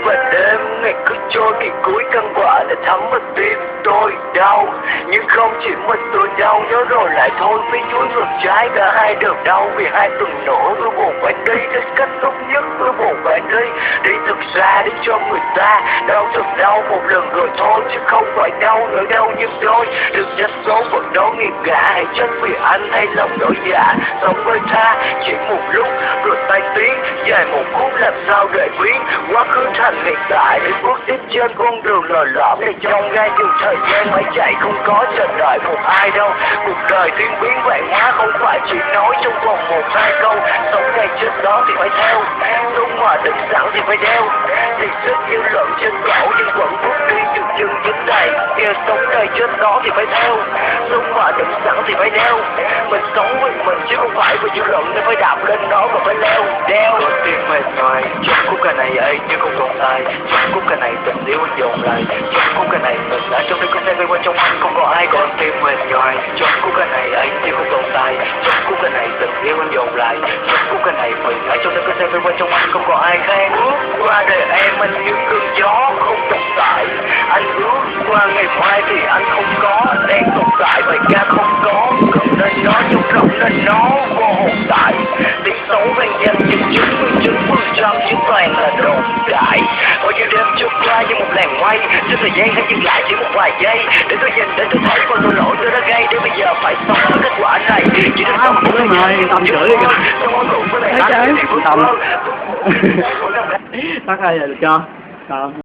Và đêm ngày cứ trôi kỳ cuối căn quả đã thấm vào tim tôi đau. Nhưng không chỉ mình tôi đau, nhớ rồi lại thôi. Phía dưới ngược trái cả hai đều đau. Vì hai tuần nữa tôi buồn phải đi. Đến cách tốt nhất tôi buồn phải đi. Đi thật xa đi cho người ta. Đau thật đau một lần rồi thôi, chứ không phải đau nữa đau như tôi. Đừng trách số phận đó nghiệt ngã. Hãy chết vì anh hay lòng đổi dạ. Sống với tha chỉ một lúc rồi tay tiếng dài một khúc làm sao để biến quá khứ thành hiện tại. Để bước tiếp trên con đường lờ lợm để trong gai dù thời gian mãi chạy không có chờ đợi một ai đâu. Cuộc đời thiên biến vạn hóa không phải chỉ nói trong vòng một hai câu. Sống ngày chết đó thì phải theo, đúng mà đứng sẵn thì phải đeo. Thì sức như lợn trên cổ nhưng vẫn bước đi dừng dừng dính đầy. Kêu sống ngày chết đó thì phải theo, đúng mà đứng sẵn thì phải đeo. Mình sống với mình chứ không phải với dư luận nên phải đạp lên nó mà phải leo đeo. Tim mệt mỏi trong khúc ca này ấy như không tồn tại. Trong khúc ca này tình yêu anh dồn lại. Trong khúc ca này mình đã trong đây có xe quay qua trong anh không có ai còn tim mệt mỏi. Trong khúc ca này ấy như không tồn tại. Trong khúc ca này tình yêu anh dồn lại. Trong khúc ca này mình đã trong đây có xe quay qua trong anh không có ai khác. Bước qua đời em anh như cơn gió không tồn tại. Anh bước qua ngày mai thì anh không có đang tồn tại. Bài ca không có cần nên nó trong lòng nên nó vô hồn tại. Tiếng sống vang danh nhưng 99% chứ toàn là đồn đại. Bao nhiêu đêm trôi qua như một làn mây, trên thời gian hãy dừng lại chỉ một vài giây để tôi nhìn để tôi thấy con tôi lỗi tôi đã gây. Để bây giờ phải sống với kết quả này. Chỉ được sống với rồi tầm chửi kìa. Thấy chơi tầm tắt ơi được cho